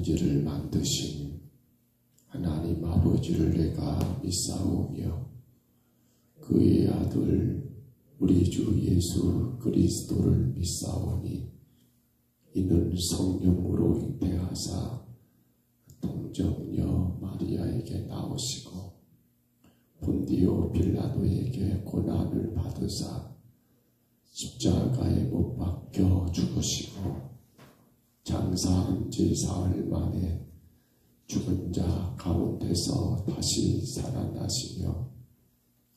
천지를 만드신 하나님 아버지를 내가 믿사오며 그의 아들 우리 주 예수 그리스도를 믿사오니 이는 성령으로 잉태하사 동정녀 마리아에게 나오시고 본디오 빌라도에게 고난을 받으사 십자가에 못 박혀 죽으시고 장사한 지 사흘 만에 죽은 자 가운데서 다시 살아나시며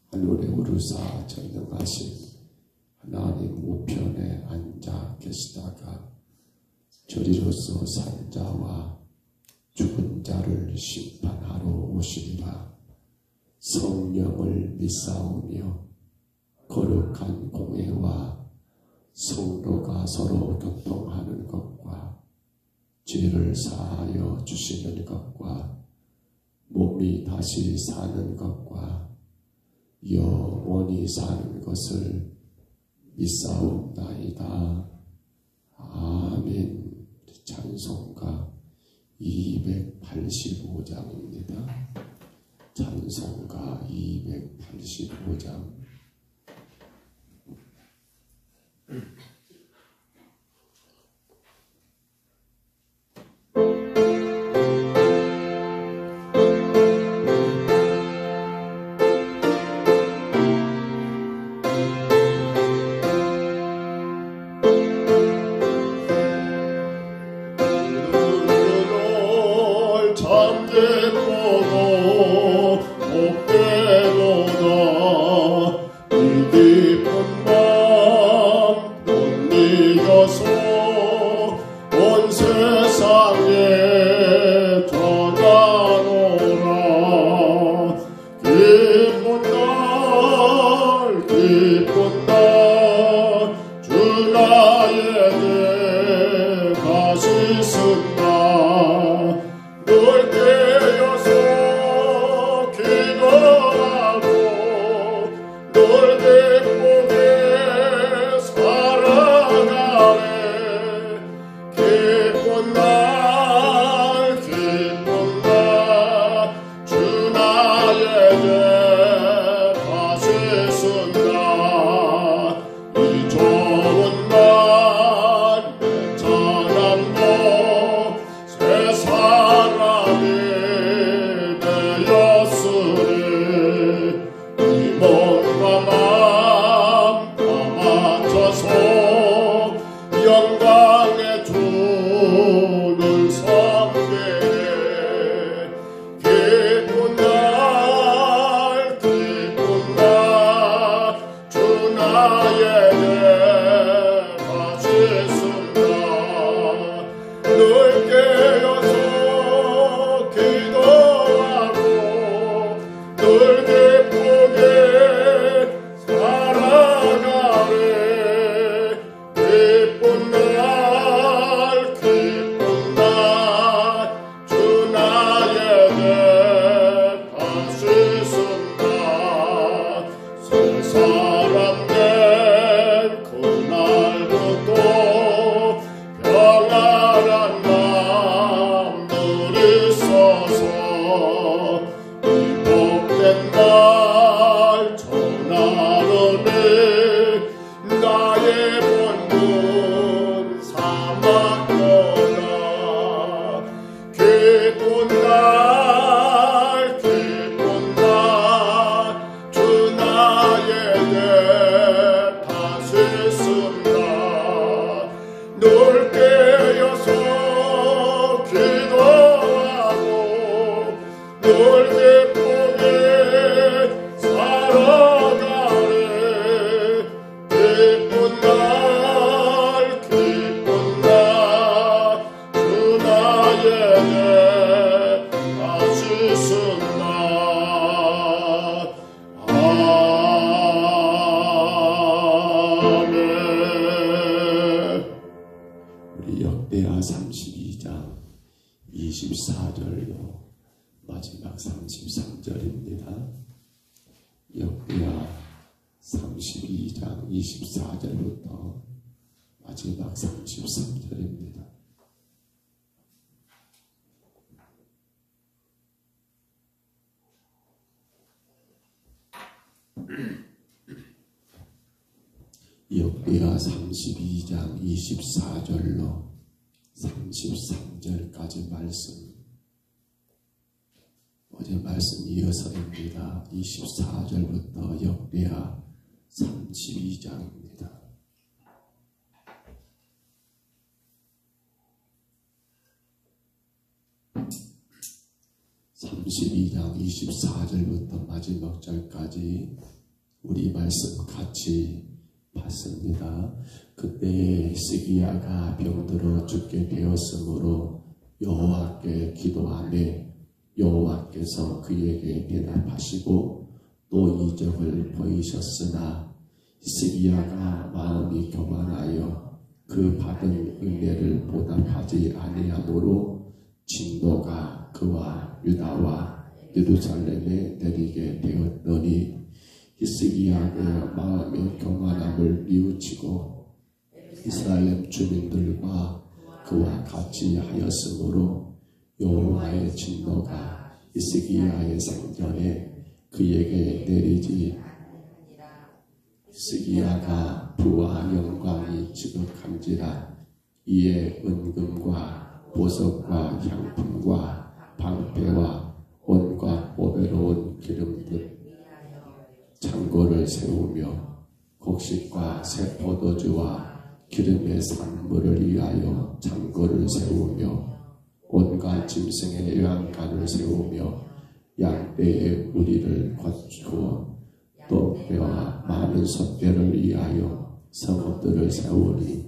하늘에 오르사 전능하신 하나님 우편에 앉아 계시다가 저리로서 산 자와 죽은 자를 심판하러 오시리라. 성령을 믿사오며 거룩한 공회와 성도가 서로 교통하는 것과 죄를 사하여 주시는 것과 몸이 다시 사는 것과 영원히 사는 것을 믿사옵나이다. 아멘. 찬송가 285장입니다. 찬송가 285장. 역대하 32장 24절로 마지막 33절입니다. 역대하 32장 24절부터 마지막 33절입니다. 역대하 32장 24절로 33절까지 말씀, 어제 말씀 이어서입니다. 24절부터 역대하 32장입니다. (32장) 24절부터 마지막 절까지 우리 말씀 같이 봤습니다. 그때 시기야가 병들어 죽게 되었으므로 여호와께 기도하매 여호와께서 그에게 대답하시고 또 이적을 보이셨으나 시기야가 마음이 교만하여 그 받은 은혜를 보답하지 아니하므로 진노가 그와 유다와 예루살렘에 내리게 되었더니 히스기야의 마음의 교만함을 뉘우치고 이스라엘 주민들과 그와 같이 하였으므로 여호와의 진노가 히스기야의 생전에 그에게 내리지 히스기야가 부와 영광이 지극한지라 이에 은금과 보석과 향품과 방패와 온갖 보배로운 기름들 창고를 세우며 곡식과 새 포도주와 기름의 산물을 위하여 창고를 세우며 온갖 짐승의 외양간을 세우며 양떼의 우리를 거주어 또 뼈와 많은 솥뼈를 위하여 성읍들을 세우니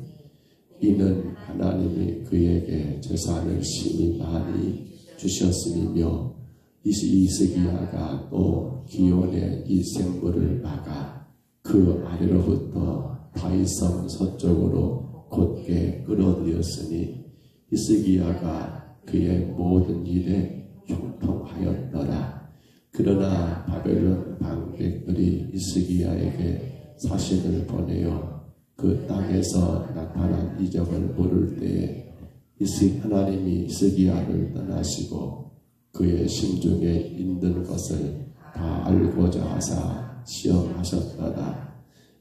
이는 하나님이 그에게 재산을 심히 많이 주셨음이며 이스기야가 또 기온의 이 생물을 막아 그 아래로부터 다윗성 서쪽으로 곧게 끌어들였으니 히스기야가 그의 모든 일에 형통하였더라. 그러나 바벨론 방백들이 히스기야에게 사신을 보내어 그 땅에서 나타난 이적을 물을 때에 하나님이 히스기야를 떠나시고 그의 심중에 있는 것을 다 알고자 하사 시험하셨더라.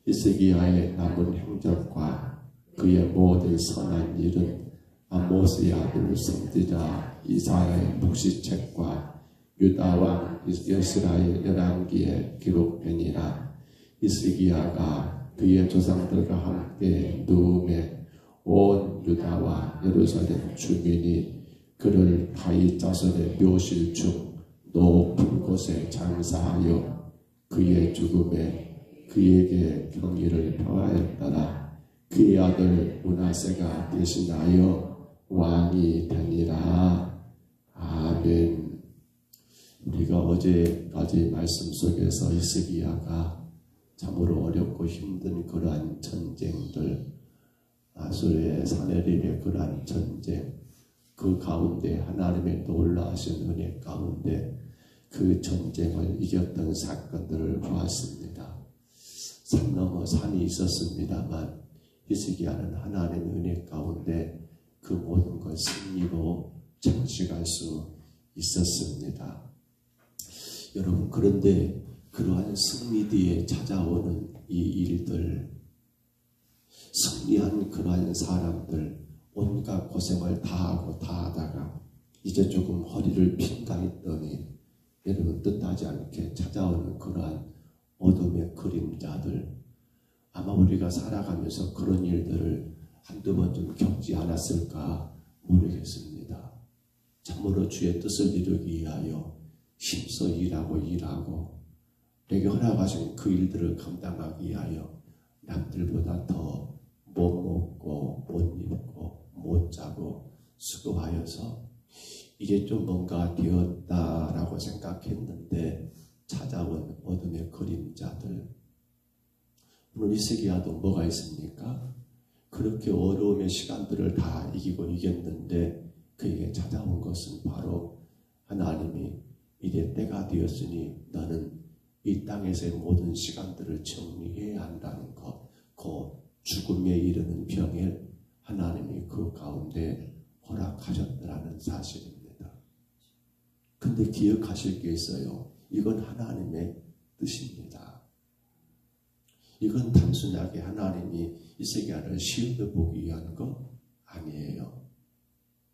히스기야의 남은 행적과 그의 모든 선한 일은 아모스의 아들 선지자 이사야의 묵시책과 유다 왕 여스라의 열왕기에 기록되니라. 히스기야가 그의 조상들과 함께 누움에 온 유다와 예루살렘 주민이 그를 다윗 자손의 묘실 중 높은 곳에 장사하여 그의 죽음에 그에게 경의를 표하였더라. 그의 아들 므낫세가 대신하여 왕이 되니라. 아멘. 우리가 어제까지 말씀 속에서 히스기야가 참으로 어렵고 힘든 그러한 전쟁들, 아수르의 사내립의 그러한 전쟁, 그 가운데 하나님의 놀라우신 은혜 가운데 그 전쟁을 이겼던 사건들을 보았습니다. 산 넘어 산이 있었습니다만 히스기야는 하나님의 은혜 가운데 그 모든 걸 승리로 장식할 수 있었습니다. 여러분, 그런데 그러한 승리 뒤에 찾아오는 이 일들, 승리한 그러한 사람들, 온갖 고생을 다 하다가 이제 조금 허리를 핀다 했더니 여러분, 뜻하지 않게 찾아오는 그러한 어둠의 그림자들, 아마 우리가 살아가면서 그런 일들을 한두 번 좀 겪지 않았을까 모르겠습니다. 참으로 주의 뜻을 이루기 위하여 힘써 일하고 내게 허락하신 그 일들을 감당하기 위하여 남들보다 더 못 먹고 못 입고 못 자고 수고하여서 이제 좀 뭔가 되었다라고 생각했는데 찾아온 어둠의 그림자들, 오늘 히스기야도 뭐가 있습니까? 그렇게 어려움의 시간들을 다 이겼는데 그에게 찾아온 것은 바로 하나님이 이제 때가 되었으니 너는 이 땅에서의 모든 시간들을 정리해야 한다는 것, 그 죽음에 이르는 병을 하나님이 그 가운데 허락하셨다는 사실입니다. 근데 기억하실 게 있어요. 이건 하나님의 뜻입니다. 이건 단순하게 하나님이 이스기야를 시험해 보기 위한 거 아니에요.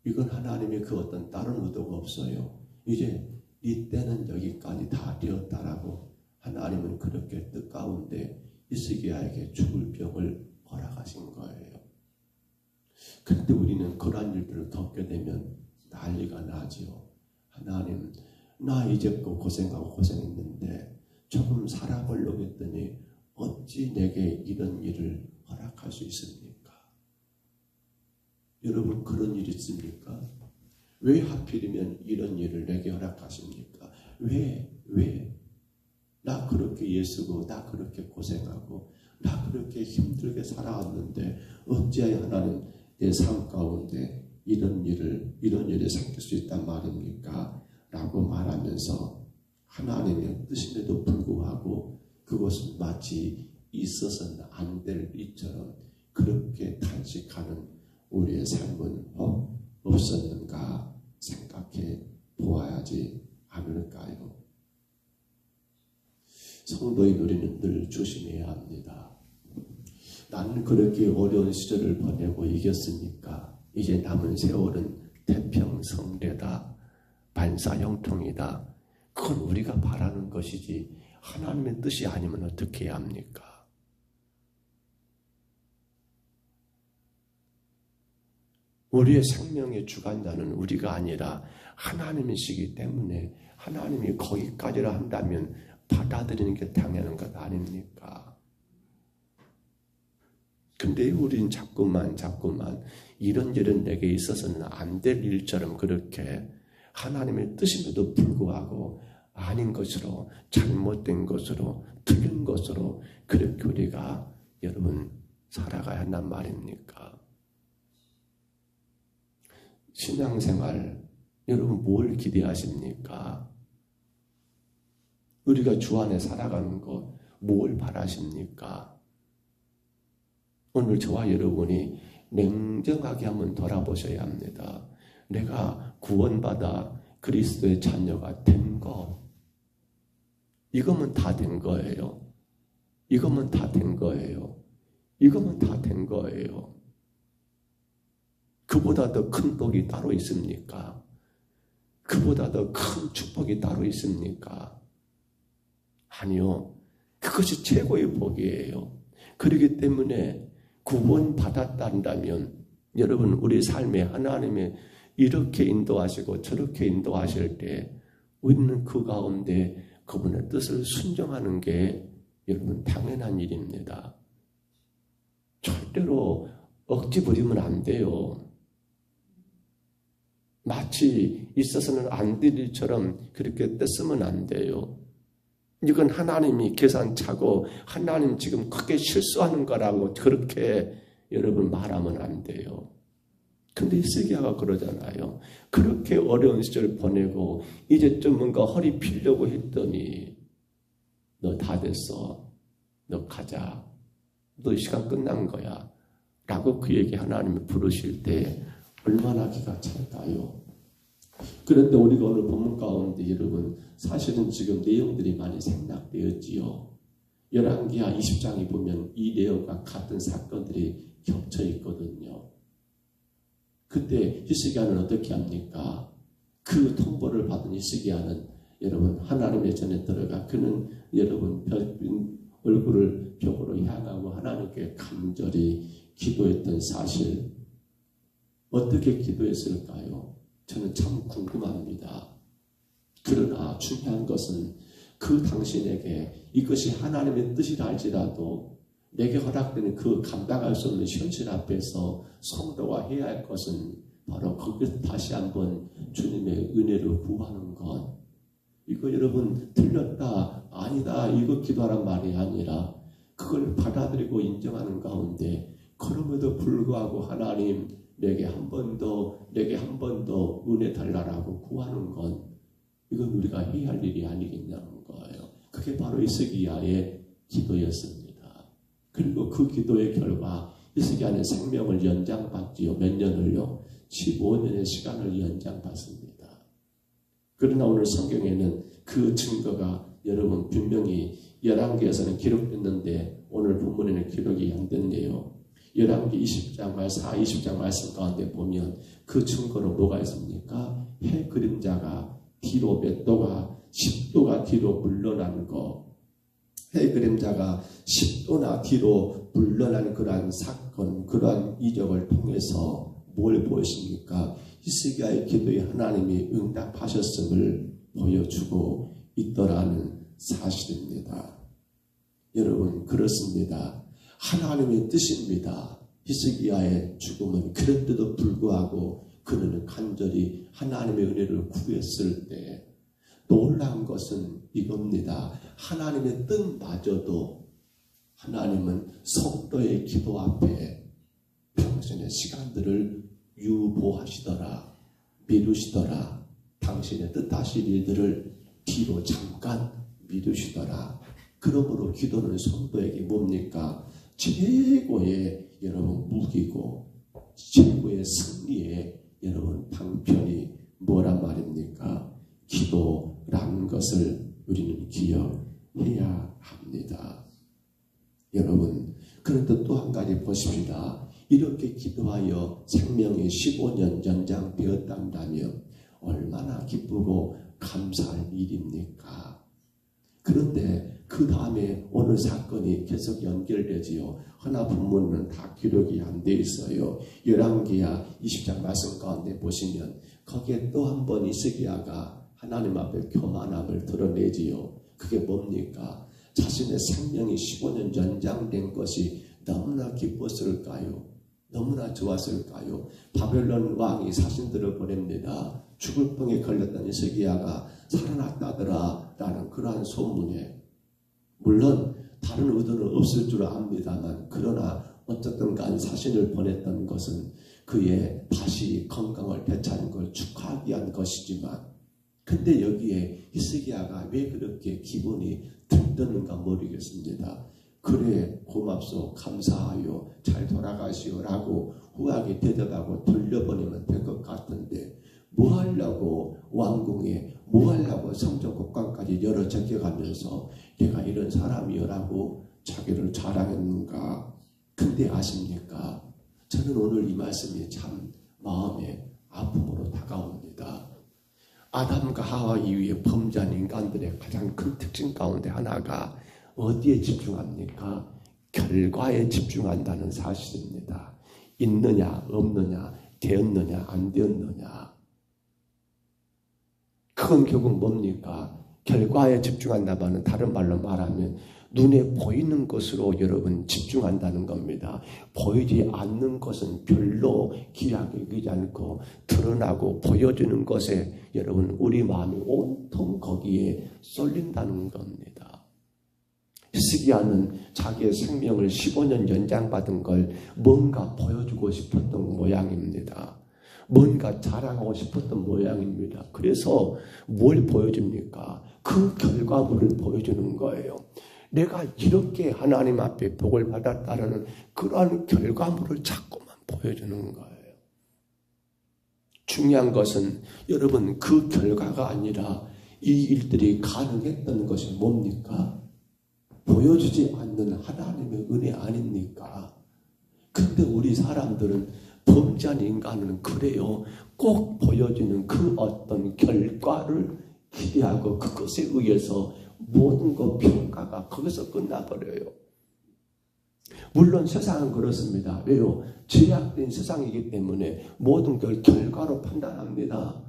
이건 하나님의 그 어떤 다른 의도가 없어요. 이제 이 때는 여기까지 다 되었다라고 하나님은 그렇게 뜻 가운데 이스기야에게 죽을 병을 허락하신 거예요. 그런데 우리는 그러한 일들을 겪게 되면 난리가 나죠. 하나님, 나 이제껏 고생하고 고생했는데 조금 살아보려고 했더니 어찌 내게 이런 일을 허락할 수 있습니까? 여러분 그런 일 있습니까? 왜 하필이면 이런 일을 내게 허락하십니까? 왜? 나 그렇게 예수고 나 그렇게 고생하고 나 그렇게 힘들게 살아왔는데 어찌하여 하나님 내 삶 가운데 이런 일을 생길 수 있단 말입니까? 라고 말하면서 하나님의 뜻임에도 불구하고 그것은 마치 있어서는 안 될 일처럼 그렇게 탄식하는 우리의 삶은 없었는가 생각해 보아야지 않을까요? 성도인 우리는 늘 조심해야 합니다. 나는 그렇게 어려운 시절을 보내고 이겼으니까 이제 남은 세월은 태평성대다, 반사형통이다. 그건 우리가 바라는 것이지 하나님의 뜻이 아니면 어떻게 해야 합니까? 우리의 생명의 주관자는 우리가 아니라 하나님이시기 때문에 하나님이 거기까지라 한다면 받아들이는 게 당연한 것 아닙니까? 근데 우린 자꾸만 이런 일은 내게 있어서는 안 될 일처럼 그렇게 하나님의 뜻임에도 불구하고 아닌 것으로, 잘못된 것으로, 틀린 것으로 그렇게 우리가 여러분 살아가야 한단 말입니까? 신앙생활 여러분 뭘 기대하십니까? 우리가 주 안에 살아가는 것 뭘 바라십니까? 오늘 저와 여러분이 냉정하게 한번 돌아보셔야 합니다. 내가 구원받아 그리스도의 자녀가 된 것, 이거면 다 된 거예요. 이거면 다 된 거예요. 이거면 다 된 거예요. 그보다 더 큰 복이 따로 있습니까? 그보다 더 큰 축복이 따로 있습니까? 아니요. 그것이 최고의 복이에요. 그렇기 때문에 구원받았다면 여러분 우리 삶에 하나님의 이렇게 인도하시고 저렇게 인도하실 때 우리는 그 가운데 그분의 뜻을 순종하는 게 여러분 당연한 일입니다. 절대로 억지 부리면 안 돼요. 마치 있어서는 안 될 일처럼 그렇게 떼쓰면 안 돼요. 이건 하나님이 계산차고 하나님 지금 크게 실수하는 거라고 그렇게 여러분 말하면 안 돼요. 근데 히스기야가 그러잖아요. 그렇게 어려운 시절을 보내고 이제 좀 뭔가 허리 피려고 했더니 너 다 됐어. 너 가자. 너 시간 끝난 거야. 라고 그에게 하나님이 부르실 때 얼마나 기가 찰까요? 그런데 우리가 오늘 본문 가운데 여러분 사실은 지금 내용들이 많이 생략되었지요. 열왕기하 20장에 보면 이 내용과 같은 사건들이 겹쳐 있거든요. 그때 히스기야는 어떻게 합니까? 그 통보를 받은 히스기야는 여러분 하나님의 전에 들어가 그는 여러분 얼굴을 벽으로 향하고 하나님께 간절히 기도했던 사실 어떻게 기도했을까요? 저는 참 궁금합니다. 그러나 중요한 것은 그 당신에게 이것이 하나님의 뜻이라 할지라도 내게 허락되는 그 감당할 수 없는 현실 앞에서 성도가 해야 할 것은 바로 거기서 다시 한번 주님의 은혜를 구하는 것. 이거 여러분 틀렸다 아니다 이거 기도하란 말이 아니라 그걸 받아들이고 인정하는 가운데 그럼에도 불구하고 하나님 내게 한 번 더 은혜 달라라고 구하는 건 이건 우리가 해야 할 일이 아니겠냐는 거예요. 그게 바로 히스기야의 기도였습니다. 그리고 그 기도의 결과 히스기야는 생명을 연장받지요. 몇 년을요? 15년의 시간을 연장받습니다. 그러나 오늘 성경에는 그 증거가 여러분 분명히 열왕기에서는 기록됐는데 오늘 본문에는 기록이 안 됐네요. 열왕기 20장 20장 말씀 가운데 보면 그 증거는 뭐가 있습니까? 해 그림자가 뒤로 몇 도가 10도가 뒤로 물러나는 거, 해 그림자가 10도나 뒤로 물러나는 그러한 사건, 그러한 이적을 통해서 뭘 보여줍니까? 히스기야의 기도에 하나님이 응답하셨음을 보여주고 있더라는 사실입니다. 여러분 그렇습니다. 하나님의 뜻입니다. 히스기야의 죽음은 그런데도 불구하고 그는 간절히 하나님의 은혜를 구했을 때 놀라운 것은 이겁니다. 하나님의 뜻마저도 하나님은 성도의 기도 앞에 당신의 시간들을 유보하시더라, 미루시더라, 당신의 뜻하실 일들을 뒤로 잠깐 미루시더라. 그러므로 기도는 성도에게 뭡니까? 최고의 여러분 무기고 최고의 승리의 여러분 방편이 뭐란 말입니까? 기도라는 것을 우리는 기억해야 합니다. 여러분, 그런데 또 한 가지 보십시다. 이렇게 기도하여 생명이 15년 연장되었다면 얼마나 기쁘고 감사할 일입니까? 그런데 그 다음에 어느 사건이 계속 연결되지요. 하나 본문은 다 기록이 안 돼 있어요. 열왕기야 20장 말씀 가운데 보시면 거기에 또 한 번 히스기야가 하나님 앞에 교만함을 드러내지요. 그게 뭡니까? 자신의 생명이 15년 연장된 것이 너무나 기뻤을까요? 너무나 좋았을까요? 바벨론 왕이 사신들을 보냅니다. 죽을 병에 걸렸던 히스기야가 살아났다더라 라는 그러한 소문에, 물론 다른 의도는 없을 줄 압니다만, 그러나 어쨌든 간 사신을 보냈던 것은 그의 다시 건강을 되찾은 걸 축하하기 위한 것이지만, 근데 여기에 히스기야가 왜 그렇게 기분이 들떴는가 모르겠습니다. 그래 고맙소, 감사하여, 잘 돌아가시오 라고 후하게 대접하고 돌려보내면 될 것 같은데, 뭐 하려고 왕궁에, 뭐 하려고 성전곡관까지 열어 제껴가면서 내가 이런 사람이여라고 자기를 자랑했는가? 근데 아십니까? 저는 오늘 이 말씀이 참 마음에 아픔으로 다가옵니다. 아담과 하와 이후에 범죄한 인간들의 가장 큰 특징 가운데 하나가 어디에 집중합니까? 결과에 집중한다는 사실입니다. 있느냐 없느냐, 되었느냐 안 되었느냐. 그건 결국 뭡니까? 결과에 집중한다면 다른 말로 말하면 눈에 보이는 것으로 여러분 집중한다는 겁니다. 보이지 않는 것은 별로 귀하게 여기지 않고 드러나고 보여지는 것에 여러분 우리 마음이 온통 거기에 쏠린다는 겁니다. 히스기야는 자기의 생명을 15년 연장받은 걸 뭔가 보여주고 싶었던 모양입니다. 뭔가 자랑하고 싶었던 모양입니다. 그래서 뭘 보여줍니까? 그 결과물을 보여주는 거예요. 내가 이렇게 하나님 앞에 복을 받았다는 그러한 결과물을 자꾸만 보여주는 거예요. 중요한 것은 여러분 그 결과가 아니라 이 일들이 가능했던 것이 뭡니까? 보여주지 않는 하나님의 은혜 아닙니까? 근데 우리 사람들은 범죄한 인간은 그래요. 꼭 보여주는 그 어떤 결과를 기대하고 그것에 의해서 모든 것 평가가 거기서 끝나버려요. 물론 세상은 그렇습니다. 왜요? 제약된 세상이기 때문에 모든 걸 결과로 판단합니다.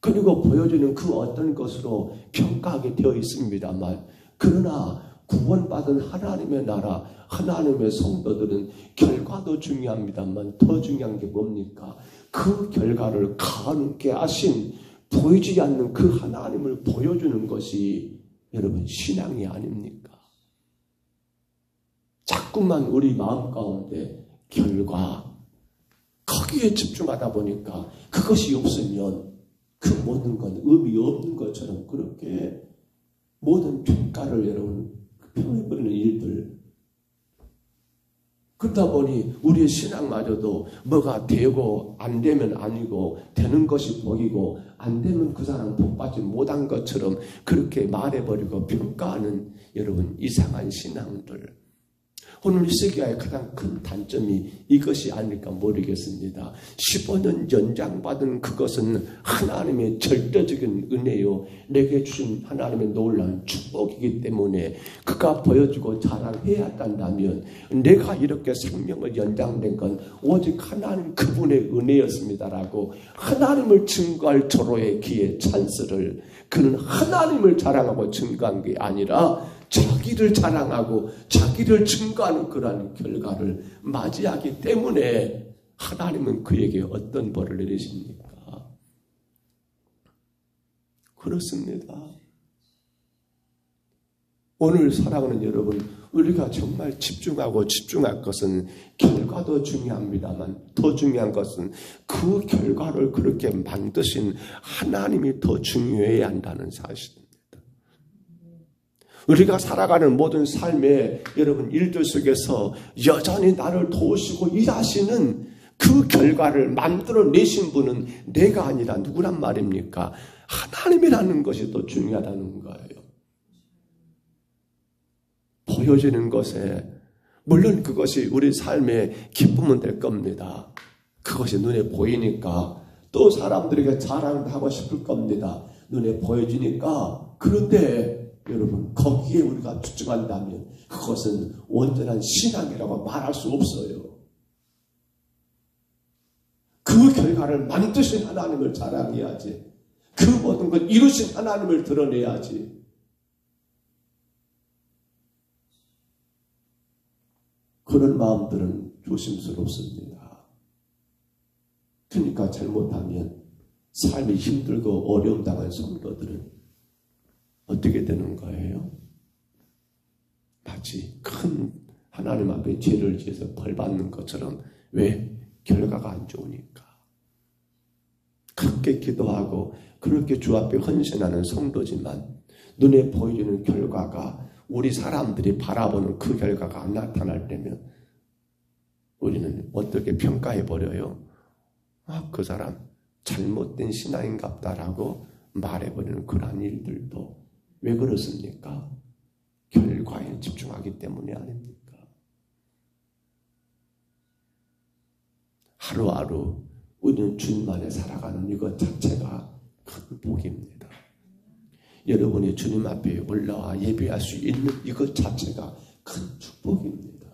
그리고 보여주는 그 어떤 것으로 평가하게 되어 있습니다만, 그러나 구원받은 하나님의 나라, 하나님의 성도들은 결과도 중요합니다만 더 중요한 게 뭡니까? 그 결과를 가능케 하신 보이지 않는 그 하나님을 보여주는 것이 여러분 신앙이 아닙니까? 자꾸만 우리 마음 가운데 결과, 거기에 집중하다 보니까 그것이 없으면 그 모든 건 의미 없는 것처럼 그렇게 모든 평가를 여러분 표해버리는 일들, 그러다 보니 우리의 신앙마저도 뭐가 되고 안 되면 아니고 되는 것이 복이고 안 되면 그 사람 복받지 못한 것처럼 그렇게 말해버리고 평가하는 여러분 이상한 신앙들. 오늘 히스기야의 가장 큰 단점이 이것이 아닐까 모르겠습니다. 15년 연장받은 그것은 하나님의 절대적인 은혜요. 내게 주신 하나님의 놀라운 축복이기 때문에 그가 보여주고 자랑해야 한다면 내가 이렇게 생명을 연장된 건 오직 하나님 그분의 은혜였습니다라고 하나님을 증거할 절호의 기회 찬스를 그는 하나님을 자랑하고 증거한 게 아니라 자기를 자랑하고 자기를 증거하는 그러한 결과를 맞이하기 때문에 하나님은 그에게 어떤 벌을 내리십니까? 그렇습니다. 오늘 사랑하는 여러분, 우리가 정말 집중할 것은 결과도 중요합니다만 더 중요한 것은 그 결과를 그렇게 만드신 하나님이 더 중요해야 한다는 사실입니다. 우리가 살아가는 모든 삶의 여러분 일들 속에서 여전히 나를 도우시고 일하시는 그 결과를 만들어내신 분은 내가 아니라 누구란 말입니까? 하나님이라는 것이 더 중요하다는 거예요. 보여지는 것에 물론 그것이 우리 삶의 기쁨은 될 겁니다. 그것이 눈에 보이니까 또 사람들에게 자랑하고 싶을 겁니다. 눈에 보여지니까. 그런데 여러분 거기에 우리가 집중한다면 그것은 온전한 신앙이라고 말할 수 없어요. 그 결과를 만드신 하나님을 자랑해야지. 그 모든 걸 이루신 하나님을 드러내야지. 그런 마음들은 조심스럽습니다. 그러니까 잘못하면 삶이 힘들고 어려움 당한 성도들은 어떻게 되는 거예요? 마치 큰 하나님 앞에 죄를 지어서 벌 받는 것처럼. 왜? 결과가 안 좋으니까. 그렇게 기도하고 그렇게 주 앞에 헌신하는 성도지만 눈에 보이는 결과가 우리 사람들이 바라보는 그 결과가 안 나타날 때면 우리는 어떻게 평가해버려요? 그 사람 잘못된 신앙인갑다라고 말해버리는 그러한 일들도 왜 그렇습니까? 결과에 집중하기 때문이 아닙니까? 하루하루 우리는 주님 안에 살아가는 이것 자체가 큰 복입니다. 여러분이 주님 앞에 올라와 예배할 수 있는 이것 자체가 큰 축복입니다.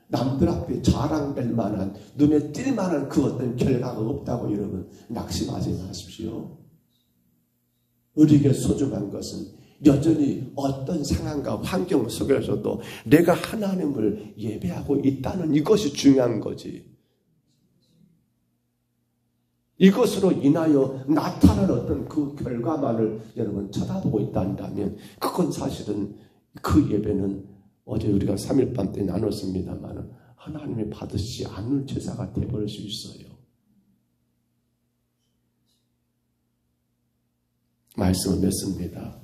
남들 앞에 자랑될 만한 눈에 띌 만한 그 어떤 결과가 없다고 여러분 낙심하지 마십시오. 우리에게 소중한 것은 여전히 어떤 상황과 환경 속에서도 내가 하나님을 예배하고 있다는 이것이 중요한 거지. 이것으로 인하여 나타난 어떤 그 결과만을 여러분 쳐다보고 있다면 그건 사실은 그 예배는 어제 우리가 3일 밤 때 나눴습니다만 하나님이 받으시지 않는 제사가 되어버릴 수 있어요. 말씀을 맺습니다.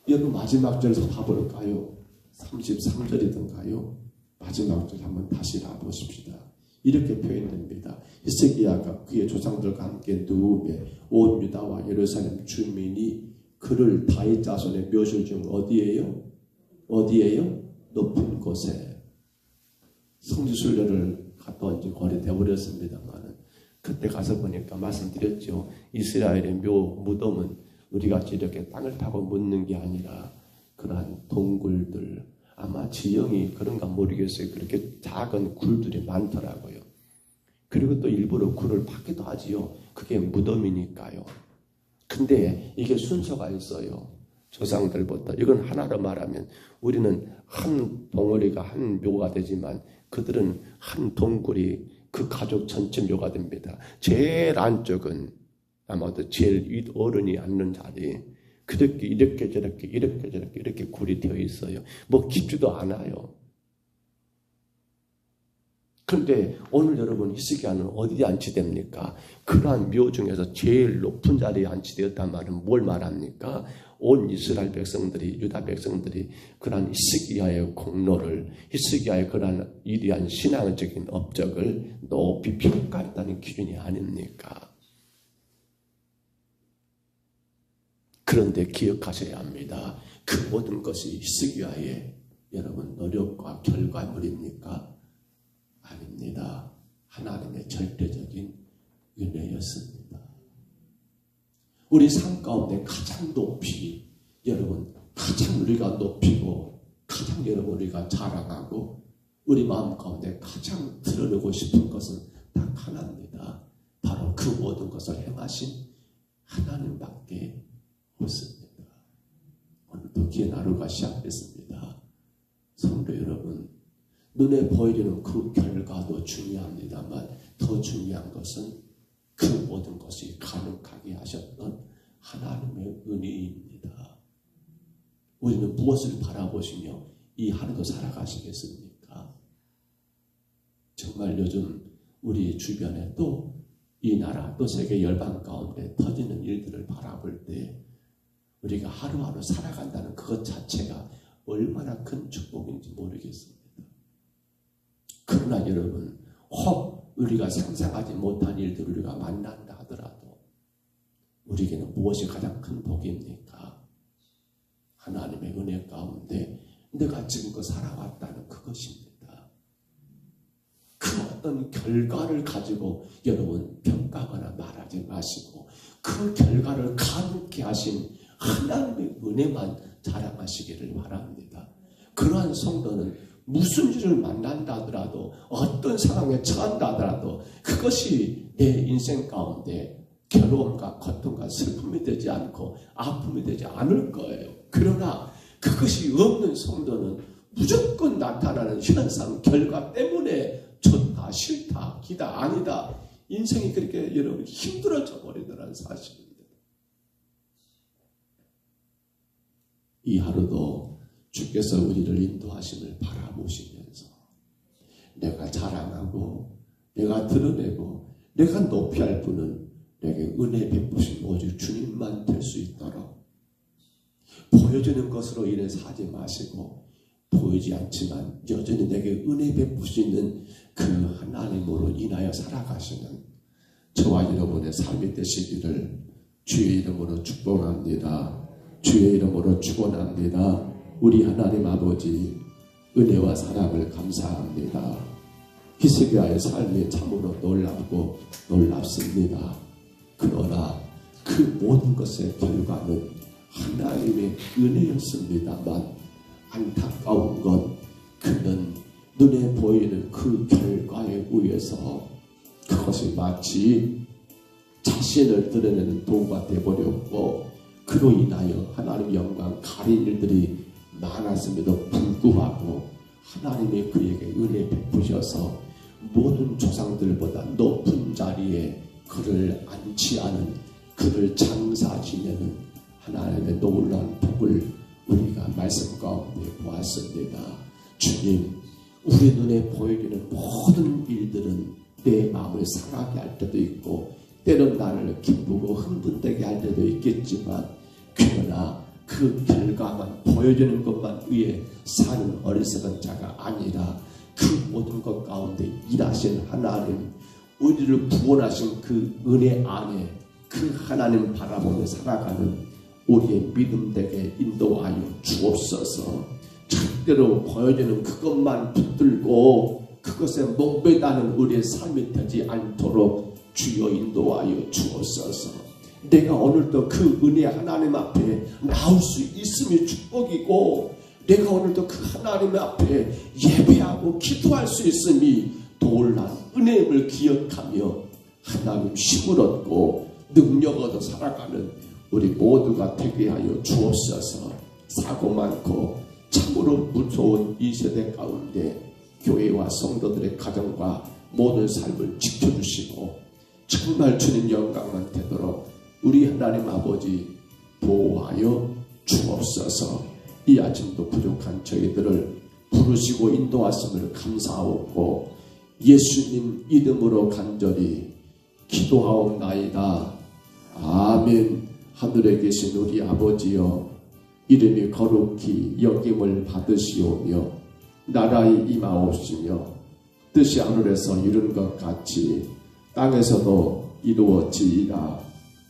여러분 마지막 절에서 봐볼까요? 33절이던가요? 마지막 절 한번 다시 봐보십시다. 이렇게 표현됩니다. 히스기야가 그의 조상들과 함께 누우며 온 유다와 예루살렘 주민이 그를 다윗 자손의 묘실 중 어디에요? 높은 곳에. 성지순례를 갔다 온 지 거의 되어버렸습니다만 그때 가서 보니까 말씀드렸죠. 이스라엘의 무덤은 우리같이 이렇게 땅을 파고 묻는 게 아니라 그러한 동굴들, 아마 지형이 그런가 모르겠어요. 그렇게 작은 굴들이 많더라고요. 그리고 또 일부러 굴을 파기도 하지요. 그게 무덤이니까요. 근데 이게 순서가 있어요. 조상들부터. 이건 하나로 말하면 우리는 한 덩어리가 한 묘가 되지만 그들은 한 동굴이 그 가족 전체 묘가 됩니다. 제일 안쪽은 아마도 제일 윗 어른이 앉는 자리. 그렇게 이렇게 저렇게 이렇게 굴이 되어 있어요. 뭐 깊지도 않아요. 그런데 오늘 여러분 히스기야는 어디에 안치됩니까? 그러한 묘 중에서 제일 높은 자리에 안치되었단 말은 뭘 말합니까? 온 이스라엘 백성들이, 유다 백성들이 그러한 히스기야의 공로를, 히스기야의 그러한 위대한 신앙적인 업적을 높이 평가했다는 기준이 아닙니까? 그런데 기억하셔야 합니다. 그 모든 것이 히스기야의 여러분 노력과 결과물입니까? 아닙니다. 하나님의 절대적인 은혜였습니다. 우리 삶 가운데 가장 높이 여러분 가장 우리가 높이고 가장 여러분 우리가 자랑하고 우리 마음 가운데 가장 드러내고 싶은 것은 딱 하나입니다. 바로 그 모든 것을 행하신 하나님밖에 없습니다. 오늘도 귀한 하루가 시작됐습니다. 성도 여러분, 눈에 보이는 그 결과도 중요합니다만 더 중요한 것은 그 모든 것이 가능하게 하셨던 하나님의 은혜입니다. 우리는 무엇을 바라보시며 이 하루도 살아가시겠습니까? 정말 요즘 우리 주변에 또 이 나라 또 세계 열방 가운데 터지는 일들을 바라볼 때 우리가 하루하루 살아간다는 그것 자체가 얼마나 큰 축복인지 모르겠습니다. 그러나 여러분, 혹 우리가 상상하지 못한 일들을 우리가 만난다 하더라도 우리에게는 무엇이 가장 큰 복입니까? 하나님의 은혜 가운데 내가 지금껏 살아왔다는 그것입니다. 그 어떤 결과를 가지고 여러분 평가하거나 말하지 마시고 그 결과를 가능케 하신 하나님의 은혜만 자랑하시기를 바랍니다. 그러한 성도는 무슨 일을 만난다 하더라도 어떤 상황에 처한다 하더라도 그것이 내 인생 가운데 괴로움과 고통과 슬픔이 되지 않고 아픔이 되지 않을 거예요. 그러나 그것이 없는 성도는 무조건 나타나는 현상, 결과 때문에 좋다, 싫다, 기다, 아니다. 인생이 그렇게 여러분 힘들어져 버리더라는 사실입니다. 이 하루도 주께서 우리를 인도하심을 바라보시면서 내가 자랑하고 내가 드러내고 내가 높이 할 분은 내게 은혜 베푸신 오직 주님만 될 수 있도록 보여주는 것으로 인해 사지 마시고 보이지 않지만 여전히 내게 은혜 베푸시는 그 하나님으로 인하여 살아가시는 저와 여러분의 삶이 되시기를 주의 이름으로 축복합니다. 주의 이름으로 축원합니다. 우리 하나님 아버지 은혜와 사랑을 감사합니다. 히스기야의 삶이 참으로 놀랍고 놀랍습니다. 그러나 그 모든 것의 결과는 하나님의 은혜였습니다만 안타까운 건 그는 눈에 보이는 그 결과에 의해서 그것이 마치 자신을 드러내는 도구가 되어버렸고 그로 인하여 하나님의 영광 가린 일들이 많았음에도 불구하고 하나님이 그에게 은혜 베푸셔서 모든 조상들보다 높은 자리에 그를 안치하는 그를 장사 지내는 하나님의 놀라운 복을 우리가 말씀 가운데 보았습니다. 주님, 우리 눈에 보이는 모든 일들은 내 마음을 상하게 할 때도 있고 때론 나를 기쁘고 흥분되게 할 때도 있겠지만 그러나 그 결과만 보여주는 것만 위해 사는 어리석은 자가 아니라 그 모든 것 가운데 일하신 하나님, 우리를 구원하신 그 은혜 안에 그 하나님 바라보며 살아가는 우리의 믿음되게 인도하여 주옵소서. 절대로 보여주는 그것만 붙들고 그것에 목매다는 우리의 삶이 되지 않도록 주여 인도하여 주옵소서. 내가 오늘도 그 은혜 하나님 앞에 나올 수 있음이 축복이고 내가 오늘도 그 하나님 앞에 예배하고 기도할 수 있음이 놀라운 은혜임을 기억하며 하나님 힘을 얻고 능력 얻어 살아가는 우리 모두가 되게 하여 주옵소서. 사고 많고 참으로 무서운 이 세대 가운데 교회와 성도들의 가정과 모든 삶을 지켜주시고 정말 주님 영광만 되도록 우리 하나님 아버지 보호하여 주옵소서. 이 아침도 부족한 저희들을 부르시고 인도하심을 감사하고 예수님 이름으로 간절히 기도하옵나이다. 아멘. 하늘에 계신 우리 아버지여, 이름이 거룩히 여김을 받으시오며 나라의 임하옵시며 뜻이 하늘에서 이룬 것 같이 땅에서도 이루어지이다.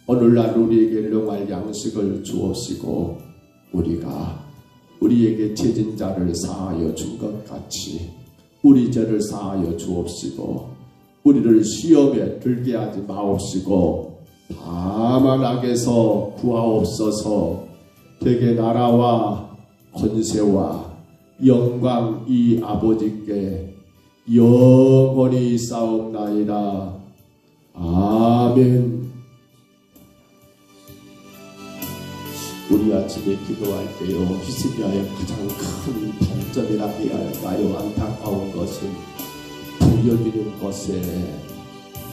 오늘날 우리에게 일용할 양식을 주옵시고 우리가 우리에게 죄진 자를 사하여 준 것 같이 우리 죄를 사하여 주옵시고 우리를 시험에 들게 하지 마옵시고 다만 악에서 구하옵소서. 되게 나라와 권세와 영광이 아버지께 영원히 있사옵나이다. 아멘. 우리 아침에 기도할 때요, 히스기야의 가장 큰 단점이라 해야 할까요? 안타까운 것은 보여지는 것에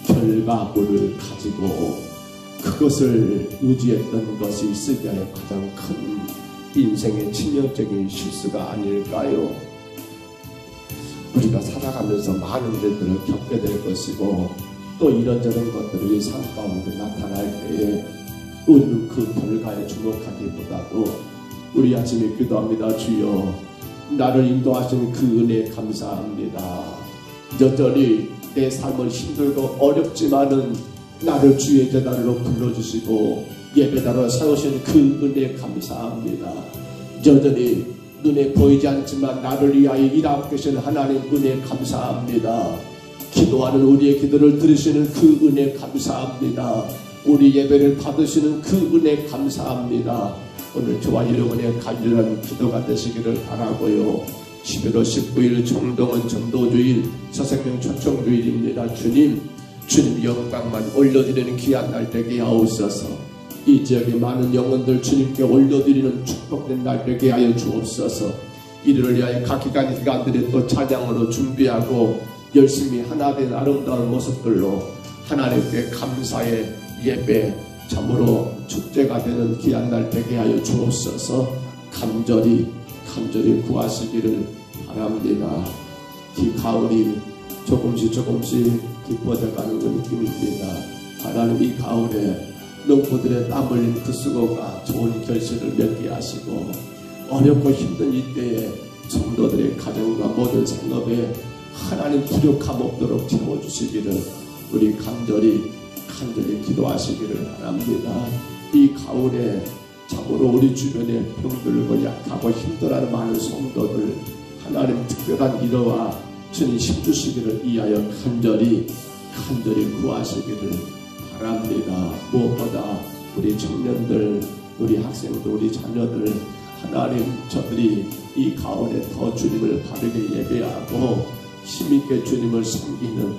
결과물을 가지고 그것을 의지했던 것이 히스기야의 가장 큰 인생의 치명적인 실수가 아닐까요? 우리가 살아가면서 많은 일들을 겪게 될 것이고 또 이런저런 것들이 삶 가운데 나타날 때에 우리는 그 결과에 주목하기보다도 우리 아침에 기도합니다. 주여, 나를 인도하신 그 은혜에 감사합니다. 여전히 내 삶은 힘들고 어렵지만은 나를 주의 제자로 불러주시고 예배자로 세우신 그 은혜에 감사합니다. 여전히 눈에 보이지 않지만 나를 위하여 일하고 계신 하나님 은혜에 감사합니다. 기도하는 우리의 기도를 들으시는 그 은혜에 감사합니다. 우리 예배를 받으시는 그 은혜에 감사합니다. 오늘 저와 여러분의 간절한 기도가 되시기를 바라고요. 11월 19일 정동원 전도주일 서생명 초청주일입니다. 주님 영광만 올려드리는 귀한 날 되게 하옵소서. 이 지역의 많은 영혼들 주님께 올려드리는 축복된 날 되게 하여 주옵소서. 이를 위하여 각 기관들이 또 찬양으로 준비하고 열심히 하나 된 아름다운 모습들로 하나님께 감사의 예배, 참으로 축제가 되는 귀한 날 되게 하여 주옵소서. 간절히 구하시기를 바랍니다. 이 가을이 조금씩 깊어져가는 그 느낌입니다. 하나님 이 가을에 농부들의 땀 흘린 그 수고가 좋은 결실을 맺게 하시고 어렵고 힘든 이때에 성도들의 가정과 모든 생업에 하나님 부족함 없도록 채워주시기를 우리 간절히 기도하시기를 바랍니다. 이 가을에 참으로 우리 주변에 병들고 약하고 힘들어하는 많은 성도들 하나님 특별한 위로와 주님 힘주시기를 위하여 간절히 구하시기를 바랍니다. 무엇보다 우리 청년들, 우리 학생들, 우리 자녀들 하나님 저들이 이 가을에 더 주님을 바르게 예배하고 힘있게 주님을 섬기는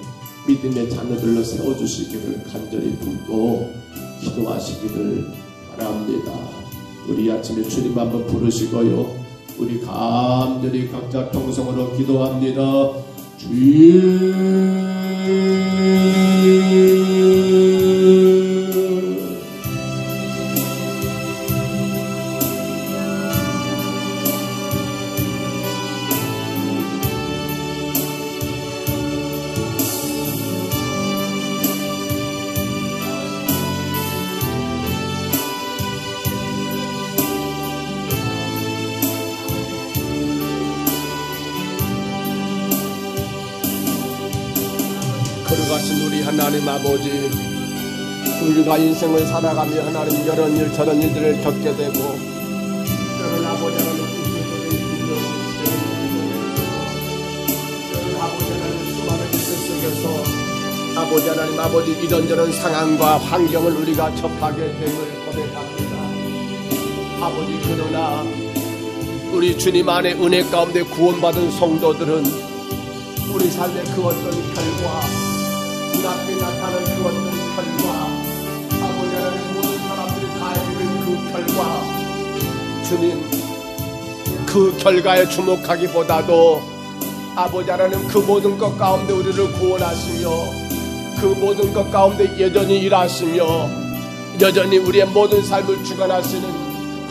믿음의 자녀들로 세워주시기를 간절히 품고 기도하시기를 바랍니다. 우리 아침에 주님 한번 부르시고요, 우리 간절히 각자 통성으로 기도합니다. 주님 걸어가신 우리 하나님 아버지, 우리가 인생을 살아가며 하나님 이런 일 저런 일들을 겪게 되고 저런 아버지 하나님 수많은 일들 속에서 아버지 하나님 아버지 이런저런 상황과 환경을 우리가 접하게 됨을 고백합니다. 아버지, 그러나 우리 주님 안에 은혜 가운데 구원받은 성도들은 우리 삶의 그 어떤 결과, 눈앞에 나타나는 그 어떤 결과, 아버지 하나님 모든 사람들이 다 이룬 그 결과, 주님 그 결과에 주목하기보다도 아버지 하나님 그 모든 것 가운데 우리를 구원하시며 그 모든 것 가운데 여전히 일하시며 여전히 우리의 모든 삶을 주관하시는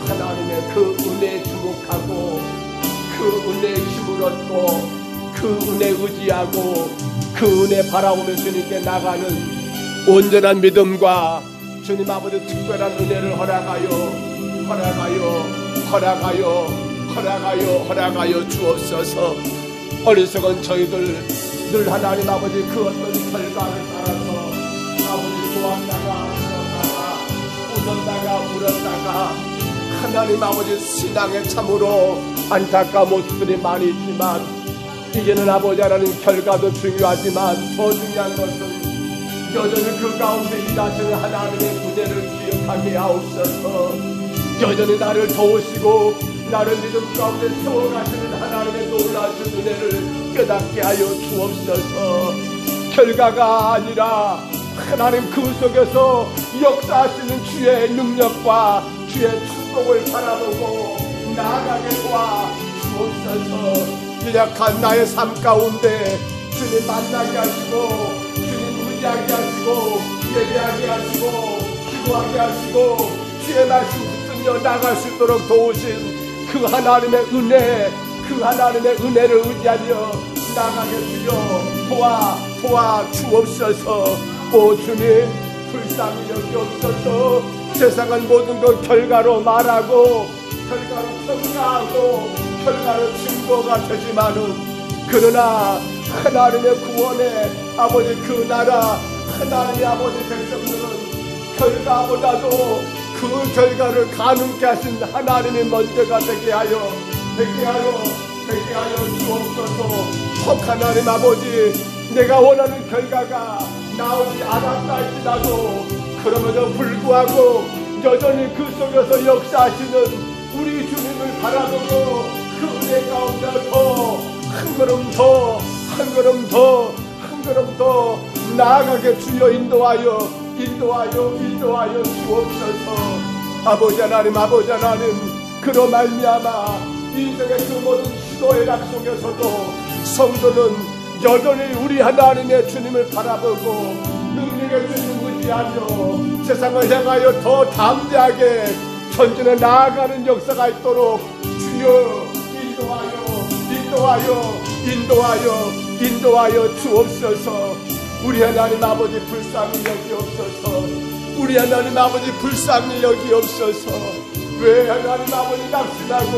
하나님의 그 은혜에 주목하고 그 은혜의 힘을 얻고 그 은혜 의지하고 그 은혜 바라보며 주님께 나가는 온전한 믿음과 주님 아버지 특별한 은혜를 허락하여 주옵소서. 어리석은 저희들 늘 하나님 아버지 그 어떤 결과를 따라서 아버지 좋았다가 웃었다가 울었다가 하나님 아버지 신앙에 참으로 안타까운 모습들이 많이 있지만, 이제는 아버지 하나님 결과도 중요하지만 더 중요한 것은 여전히 그 가운데 일하시는 하나님의 은혜를 기억하게 하옵소서. 여전히 나를 도우시고 나를 믿음 가운데 세워가시는 하나님의 놀라신 은혜를 깨닫게 하여 주옵소서. 결과가 아니라 하나님 그 속에서 역사하시는 주의 능력과 주의 축복을 바라보고 나아가게 도와 주옵소서. 연약한 나의 삶 가운데 주님 만나게 하시고 주님 의지하게 하시고 예배하게 하시고 기도하게 하시고 주의 말씀 붙들려 나갈 수 있도록 도우신 그 하나님의 은혜, 그 하나님의 은혜를 의지하며 나가게 주여 도와 주옵소서. 오 주님, 불쌍히 여기옵소서. 세상은 모든 것 결과로 말하고 결과로 평가하고 결과로 증거가 되지만은, 그러나 하나님의 구원의 아버지 그 나라 하나님의 아버지 백성들은 결과보다도 그 결과를 가능케 하신 하나님이 먼저가 되게 하여 주옵소서. 혹 하나님 아버지, 내가 원하는 결과가 나오지 않았다 할지라도 그럼에도 불구하고 여전히 그 속에서 역사하시는 우리 주님을 바라보고 그 은혜 가운데 한 걸음 더 나아가게 주여 인도하여 주옵소서. 아버지 하나님, 그로 말미암아 인생의 그 모든 시도애락 속에서도 성도는 여전히 우리 하나님의 주님을 바라보고 능력의 주님을 의지하며 세상을 향하여 더 담대하게 전진해 나아가는 역사가 있도록 주여 인도하여 주옵소서. 우리 하나님 아버지 불쌍히 여기옵소서. 우리 하나님 아버지 불쌍히 여기옵소서. 왜 하나님 아버지 낙심하고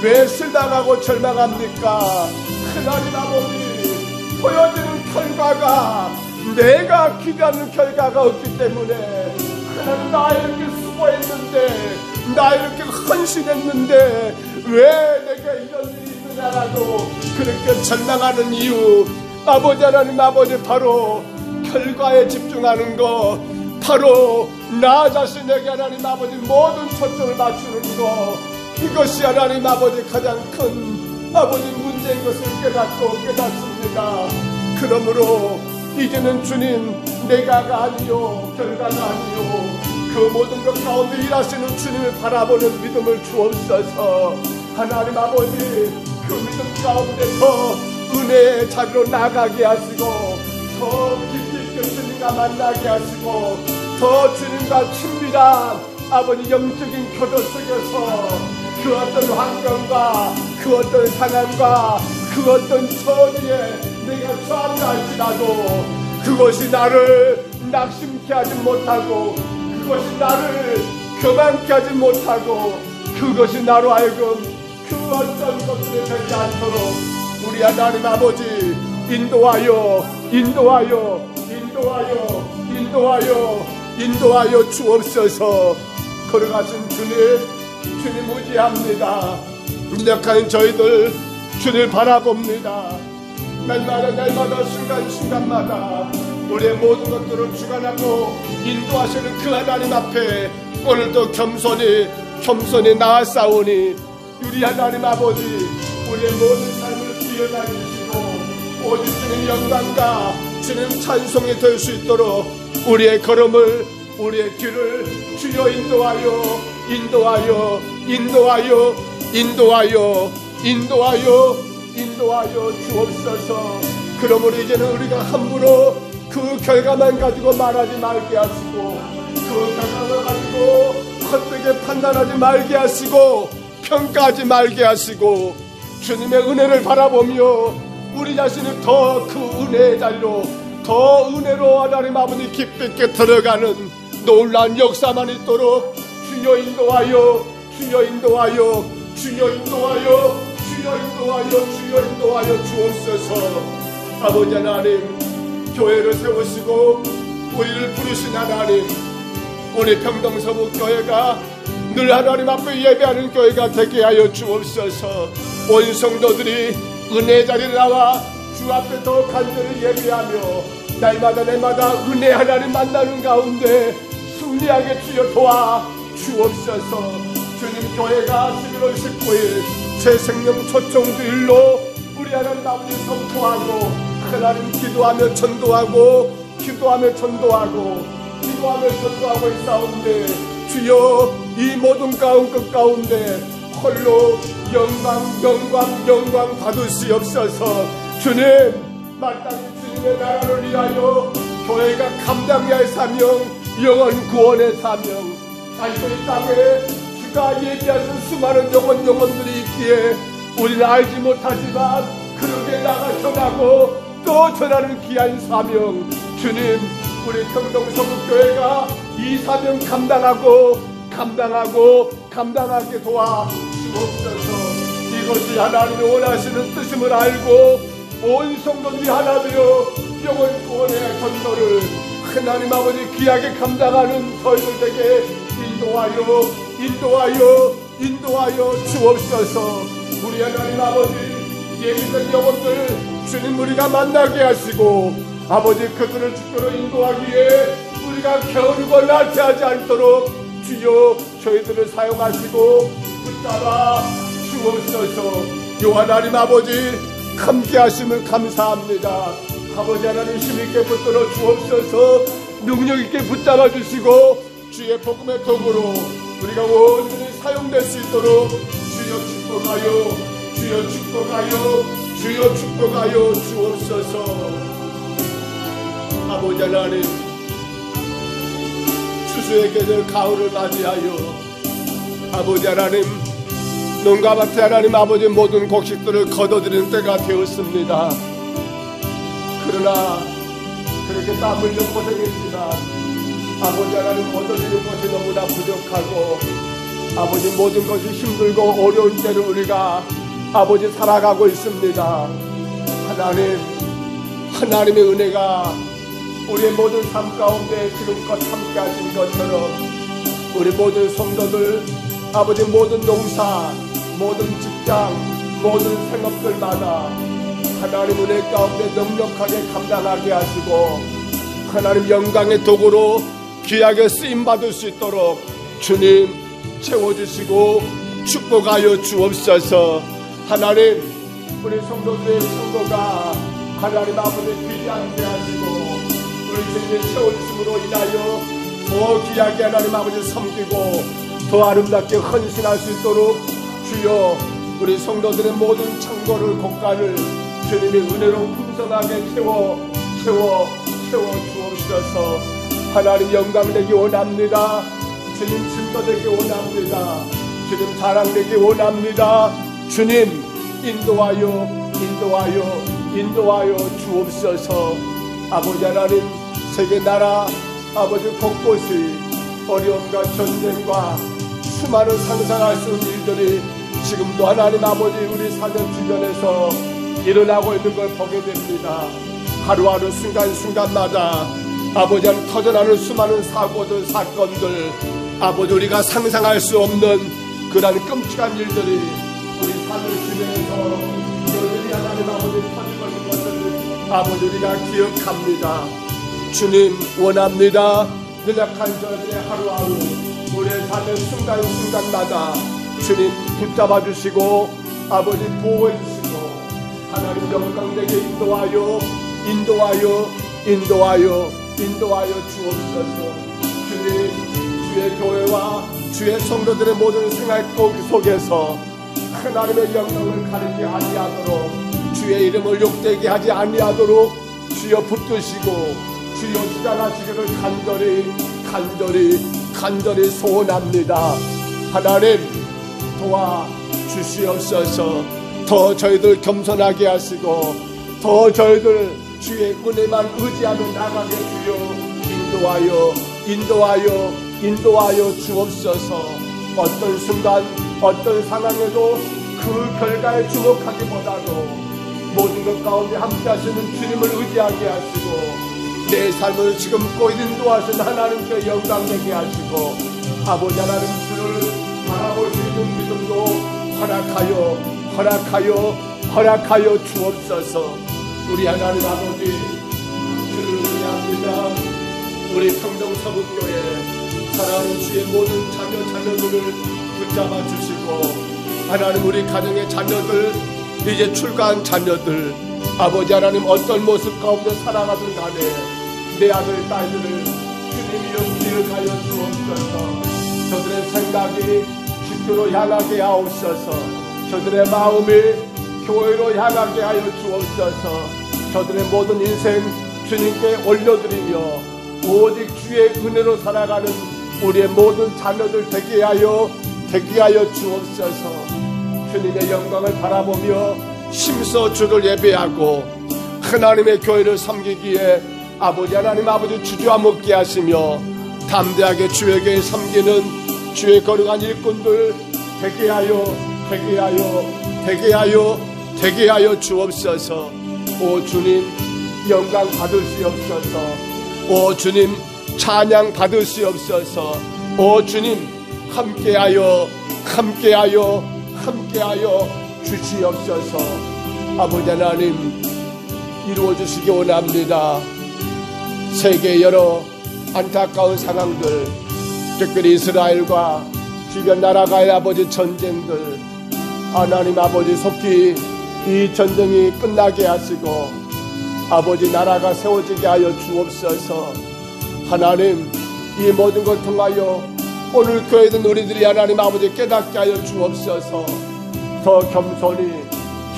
왜 실망하고 절망합니까? 하나님 아버지, 보여지는 결과가 내가 기대하는 결과가 없기 때문에 하나님, 나 이렇게 수고했는데 나 이렇게 헌신했는데 왜 내게 이런 일이 있느냐라고 그렇게 절망하는 이유, 아버지 하나님 아버지, 바로 결과에 집중하는 것, 바로 나 자신에게 하나님 아버지 모든 초점을 맞추는 것, 이것이 하나님 아버지 가장 큰 아버지 문제인 것을 깨닫습니다. 그러므로 이제는 주님, 내가가 아니요 결과가 아니요 그 모든 것 가운데 일하시는 주님을 바라보는 믿음을 주옵소서. 하나님 아버지, 그 믿음 가운데 더 은혜의 자리로 나가게 하시고 더 깊이 있게 주님과 만나게 하시고 더 주님과 친밀한 아버지 영적인 교도 속에서 그 어떤 환경과 그 어떤 상황과 그 어떤 처지에 내가 처한다 할지라도 그것이 나를 낙심케 하지 못하고 그것이 나를 교만케 하지 못하고 그것이 나로 하여금 그 어떤 것들이 되지 않도록 우리 하나님 아버지 인도하여 주옵소서. 걸어가신 주님 의지합니다. 연약한 저희들 주를 바라봅니다. 날마다 순간순간마다 우리의 모든 것들을 주관하고 인도하시는 그 하나님 앞에 오늘도 겸손히 나아싸우니 우리 하나님 아버지, 우리의 모든 삶을 기억하시고 오직 주님 영광과 주님 찬송이 될 수 있도록 우리의 걸음을, 우리의 길을 주여 인도하여 주옵소서. 그러므로 이제는 우리가 함부로 그 결과만 가지고 말하지 말게 하시고 그 결과만 가지고 헛되게 판단하지 말게 하시고 평가하지 말게 하시고 주님의 은혜를 바라보며 우리 자신을 더 그 은혜의 자리로, 더 은혜로 하나님 아버지 깊이 있게 들어가는 놀라운 역사만 있도록 주여 인도하여, 주여 인도하여, 주여 인도하여, 주여 인도하여, 주여 인도하여 주옵소서. 아버지 하나님, 교회를 세우시고 우리를 부르신 하나님, 우리 평동서북교회가 늘 하나님 앞에 예배하는 교회가 되게 하여 주옵소서. 온 성도들이 은혜의 자리에 나와 주 앞에 더 간절히 예배하며 날마다 은혜 하나님 만나는 가운데 승리하게 주여 도와 주옵소서. 주님, 교회가 11월 19일 새 생명 초청주일로 우리 하나님 아버지 선포하고 하나님 기도하며 전도하고 기도하며 전도하고 기도하며 전도하고 있사온데 주여 이 모든 끝 가운데 홀로 영광 받으시옵소서. 주님, 마땅히 주님의 나라를 위하여 교회가 감당해야 할 사명, 영원 구원의 사명, 아직도 이 땅에 주가 얘기하신 수많은 영혼들이 있기에 우리는 알지 못하지만 그렇게 나가 전하고 또 전하는 귀한 사명, 주님, 우리 평동서북교회가 이 사명 감당하게 도와 주옵소서. 이것이 하나님이 원하시는 뜻임을 알고 온 성도들이 하나 되어 영원 구원의 전도를 하나님 아버지 귀하게 감당하는 저희들에게 인도하여 주옵소서. 우리 하나님 아버지 예비된 영혼들 주님 우리가 만나게 하시고 아버지 그들을 주께로 인도하기에 우리가 게으르고 나태하지 않도록 주여 저희들을 사용하시고 붙잡아 주옵소서. 요 하나님 아버지 함께 하심을 감사합니다. 아버지 하나님 힘있게 붙들어 주옵소서. 능력있게 붙잡아 주시고 주의 복음의 도구로 우리가 온전히 사용될 수 있도록 주여 축복하여 주옵소서. 아버지 하나님, 추수의 계절 가을을 맞이하여 아버지 하나님, 농가 밭에 하나님 아버지 모든 곡식들을 거둬들이는 때가 되었습니다. 그러나 그렇게 땀 흘려 고생했지만 아버지 하나님 거둬들이는 것이 너무나 부족하고 아버지 모든 것이 힘들고 어려운 때를 우리가 아버지 살아가고 있습니다. 하나님의 은혜가 우리의 모든 삶 가운데 지금껏 함께 하신 것처럼 우리 모든 성도들 아버지 모든 농사 모든 직장 모든 생업들마다 하나님 은혜 가운데 넉넉하게 감당하게 하시고 하나님 영광의 도구로 귀하게 쓰임받을 수 있도록 주님 채워주시고 축복하여 주옵소서. 하나님 우리 성도들의 성도가 하나님 아버지 귀히 앉게 하시고 우리 주님의 채워주심으로 인하여 더 귀하게 하나님 아버지 섬기고 더 아름답게 헌신할 수 있도록 주여 우리 성도들의 모든 창고를 곳간을 주님의 은혜로 풍성하게 채워 주옵소서. 하나님 영광 되기 원합니다. 주님 증거되기 원합니다. 주님 자랑되기 원합니다. 주님 인도하여 주옵소서. 아버지 하나님 세계 나라 아버지 곳곳이 어려움과 전쟁과 수많은 상상할 수 없는 일들이 지금도 하나님 아버지 우리 사전 주변에서 일어나고 있는 걸 보게 됩니다. 하루하루 순간순간마다 아버지 하나님 터져나는 수많은 사고들 사건들 아버지 우리가 상상할 수 없는 그러한 끔찍한 일들이 우리 사전 주변에서 여전히 하나님 아버지 터지고 있는 것을 아버지 우리가 기억합니다. 주님 원합니다. 연약한 저들의 하루하루 우리의 삶의 순간순간마다 주님 붙잡아 주시고 아버지 보호해 주시고 하나님 영광되게 인도하여 주옵소서. 주님 주의 교회와 주의 성도들의 모든 생활 속에서 하나님의 영광을 가리지 아니하도록 주의 이름을 욕되게 하지 아니하도록 주여 붙드시고 주여 주장하시기를 간절히 소원합니다. 하나님 도와 주시옵소서. 더 저희들 겸손하게 하시고 더 저희들 주의 은혜만 의지하며 나가게 주여 인도하여 주옵소서. 어떤 순간 어떤 상황에도 그 결과에 주목하기보다도 모든 것 가운데 함께 하시는 주님을 의지하게 하시고 내 삶을 지금 꼭 인도하신 하나님께 영광 되게 하시고 아버지 하나님 주를 바라볼 수 있는 믿음도 허락하여 주옵소서. 우리 하나님 아버지 주를 의지합니다. 우리 평동서북교회 사랑하는 주의 모든 자녀들을 붙잡아 주시고 하나님 우리 가정의 자녀들 이제 출가한 자녀들 아버지 하나님 어떤 모습 가운데 살아가든 간에 내 아들 딸들을 주님이여 기억하여 주옵소서. 저들의 생각이 주께로 향하게 하옵소서. 저들의 마음이 교회로 향하게 하여 주옵소서. 저들의 모든 인생 주님께 올려드리며 오직 주의 은혜로 살아가는 우리의 모든 자녀들 되게 하여 주옵소서. 주님의 영광을 바라보며 힘써 주를 예배하고 하나님의 교회를 섬기기에 아버지 하나님 아버지 주저와 먹게 하시며 담대하게 주의 교회 섬기는 주의 거룩한 일꾼들 되게 하여 주옵소서. 오 주님 영광 받으시옵소서. 오 주님 찬양 받으시옵소서. 오 주님 함께하여 주시옵소서. 아버지 하나님 이루어 주시기 원합니다. 세계 여러 안타까운 상황들 특별히 이스라엘과 주변 나라가의 아버지 전쟁들 하나님 아버지 속히 이 전쟁이 끝나게 하시고 아버지 나라가 세워지게 하여 주옵소서. 하나님 이 모든 걸 통하여 오늘 교회든 우리들이 하나님 아버지 깨닫게 하여 주옵소서. 더 겸손히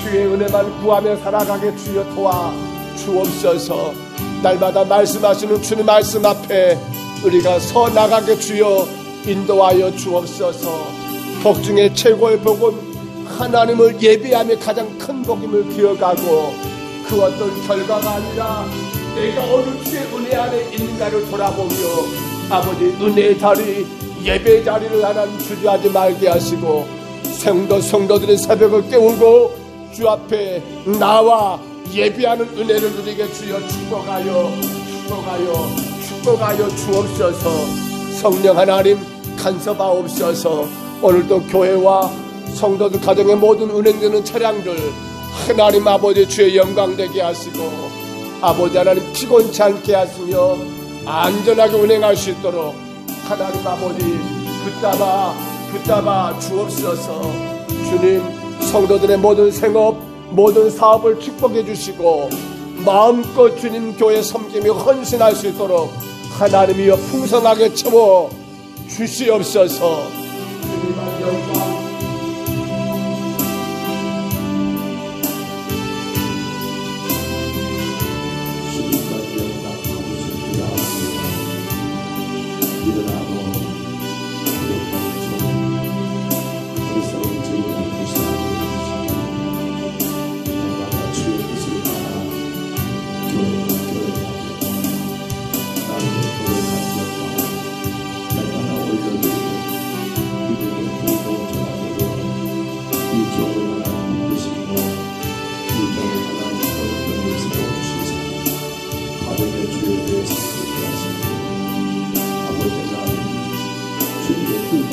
주의 은혜만 구하며 살아가게 주여 도와 주옵소서. 날마다 말씀하시는 주님 말씀 앞에 우리가 서 나가게 주여 인도하여 주옵소서. 복 중에 최고의 복은 하나님을 예배하며 가장 큰 복임을 기억하고 그 어떤 결과가 아니라 내가 어느 주의 은혜 안에 있는가를 돌아보며 아버지 은혜의 자리 예배의 자리를 하나님 주저하지 말게 하시고 성도들의 새벽을 깨우고 주 앞에 나와 예배하는 은혜를 누리게 주여 축복하여 주옵소서. 성령 하나님 간섭하옵소서. 오늘도 교회와 성도들 가정의 모든 운행되는 차량들 하나님 아버지 주의 영광 되게 하시고 아버지 하나님 피곤치 않게 하시며 안전하게 운행할 수 있도록 하나님 아버지 붙잡아 주옵소서. 주님 성도들의 모든 생업 모든 사업을 축복해 주시고 마음껏 주님 교회 섬기며 헌신할 수 있도록 하나님이여 풍성하게 채워 주시옵소서. 주님의 영광 주님의 뜻을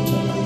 쫓아가